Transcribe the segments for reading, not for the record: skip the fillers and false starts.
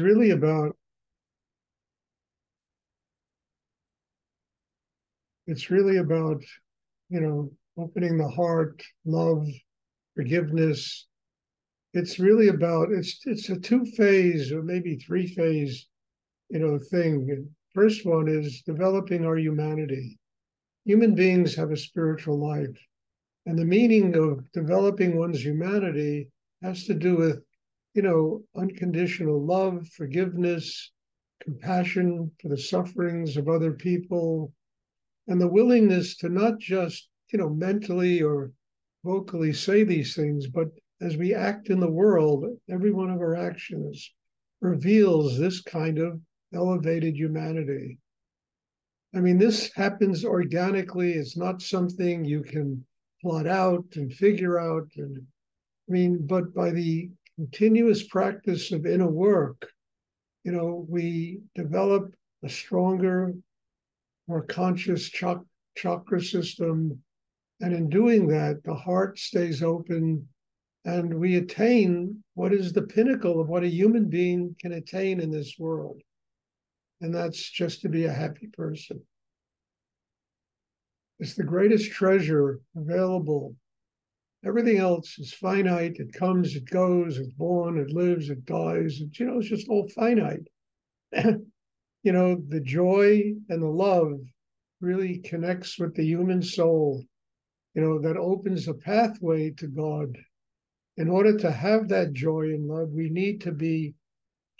really about it's really about, opening the heart, love, forgiveness. It's really about it's a two-phase or maybe three-phase, thing. First one is developing our humanity. Human beings have a spiritual life, and the meaning of developing one's humanity has to do with, unconditional love, forgiveness, compassion for the sufferings of other people, and the willingness to not just, mentally or vocally say these things, but as we act in the world, every one of our actions reveals this kind of elevated humanity. I mean, this happens organically. It's not something you can plot out and figure out. And but by the continuous practice of inner work, we develop a stronger, more conscious chakra system. And in doing that, the heart stays open and we attain what is the pinnacle of what a human being can attain in this world. And that's just to be a happy person. It's the greatest treasure available. Everything else is finite. It comes, it goes, it's born, it lives, it dies. It's just all finite. The joy and the love really connects with the human soul, that opens a pathway to God. In order to have that joy and love, we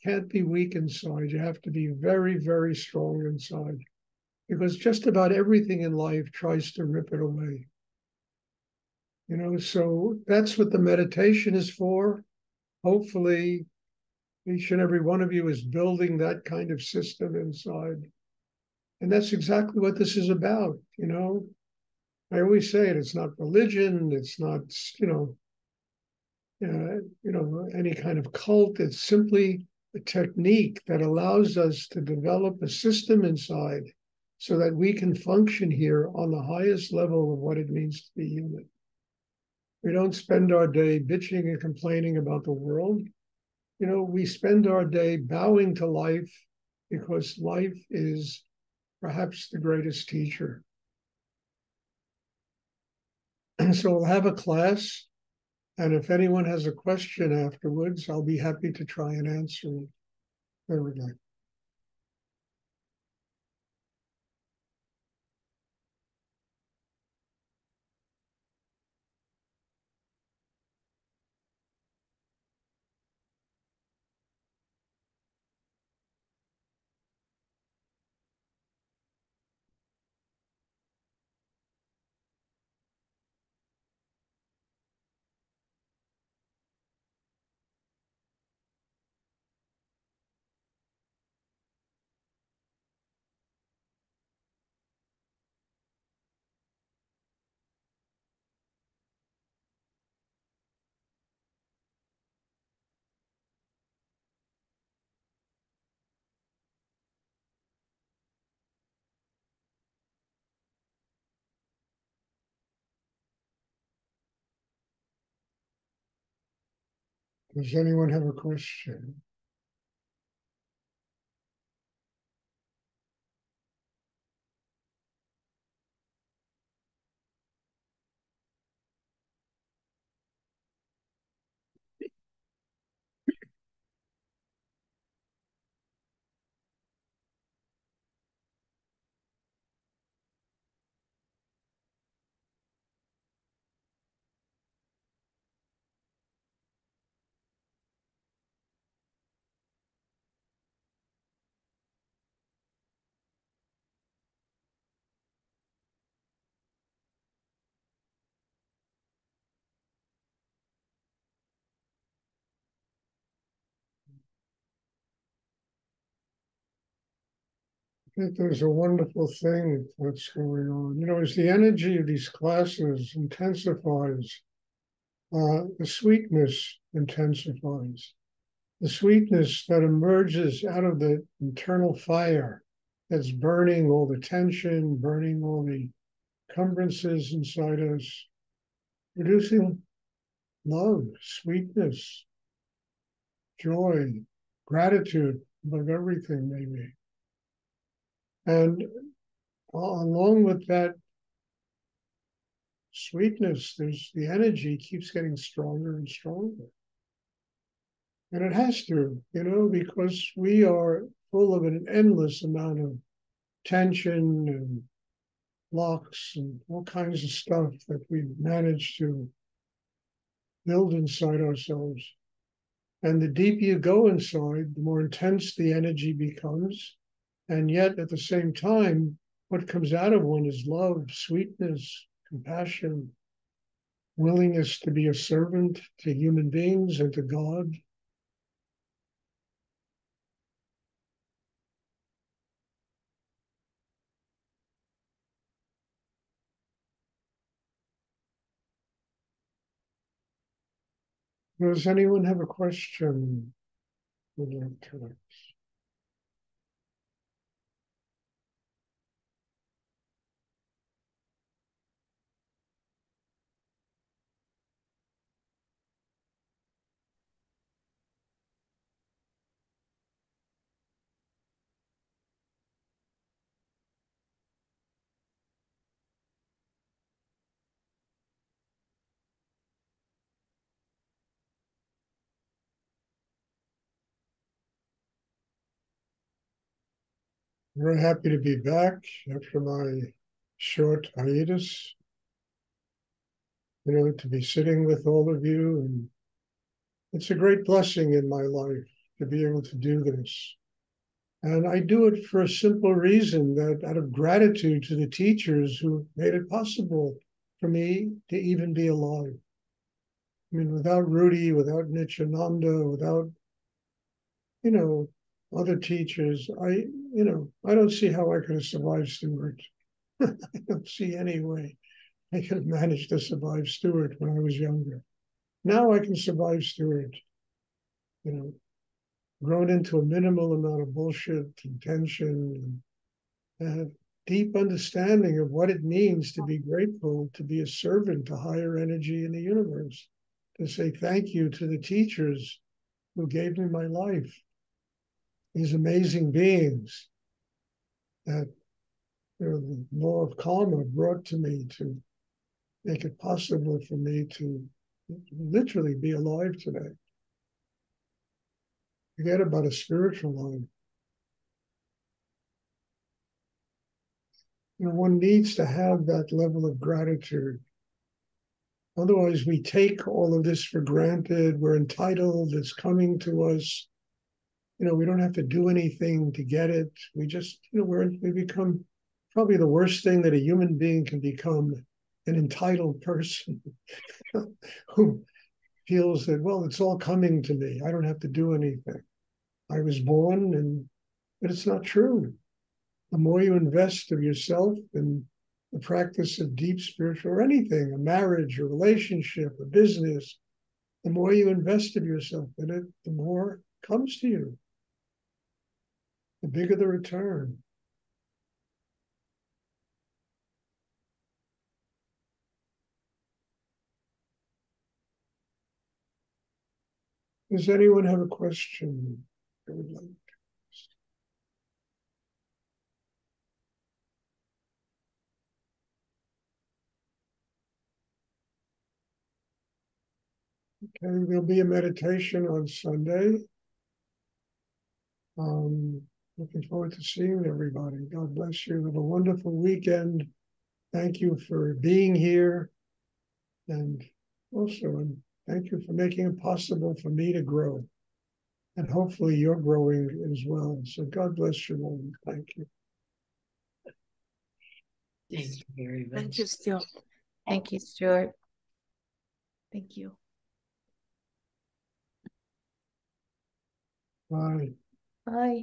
can't be weak inside. You have to be very, very strong inside, because just about everything in life tries to rip it away. So that's what the meditation is for. Hopefully, each and every one of you is building that kind of system inside. And that's exactly what this is about. I always say it, it's not religion, it's not, any kind of cult. It's simply a technique that allows us to develop a system inside so that we can function here on the highest level of what it means to be human. We don't spend our day bitching and complaining about the world. We spend our day bowing to life because life is perhaps the greatest teacher. And so we'll have a class. And if anyone has a question afterwards, I'll be happy to try and answer it. There we go. Does anyone have a question? I think there's a wonderful thing that's going on. As the energy of these classes intensifies, the sweetness intensifies. The sweetness that emerges out of the internal fire that's burning all the tension, burning all the encumbrances inside us, producing love, sweetness, joy. gratitude above everything, maybe. And along with that sweetness, there's the energy keeps getting stronger and stronger. And it has to, because we are full of an endless amount of tension and blocks and all kinds of stuff that we manage to build inside ourselves. And the deeper you go inside, the more intense the energy becomes. And yet, at the same time, what comes out of one is love, sweetness, compassion, willingness to be a servant to human beings and to God. Does anyone have a question? Very happy to be back after my short hiatus, to be sitting with all of you. And it's a great blessing in my life to be able to do this. And I do it for a simple reason, that out of gratitude to the teachers who made it possible for me to even be alive. I mean, without Rudy, without Nityananda, without, other teachers, I don't see how I could have survived Stuart. I don't see any way I could have managed to survive Stuart when I was younger. Now I can survive Stuart, grown into a minimal amount of bullshit and tension, and have deep understanding of what it means to be grateful, to be a servant to higher energy in the universe, to say thank you to the teachers who gave me my life, these amazing beings that the law of karma brought to me to make it possible for me to literally be alive today. Forget about a spiritual life. One needs to have that level of gratitude. Otherwise, we take all of this for granted. We're entitled. It's coming to us. We don't have to do anything to get it. We just, we become probably the worst thing that a human being can become, an entitled person who feels that, well, it's all coming to me. I don't have to do anything. I was born, but it's not true. The more you invest of yourself in the practice of deep spiritual or anything, a marriage, a relationship, a business, the more you invest of yourself in it, the more comes to you. The bigger the return. Does anyone have a question they would like? Okay, there'll be a meditation on Sunday. Looking forward to seeing everybody. God bless you. Have a wonderful weekend. Thank you for being here. And thank you for making it possible for me to grow. And hopefully you're growing as well. So God bless you all. Thank you. Thank you very much. Thank you, Stuart. Thank you, Stuart. Thank you. Bye. Bye.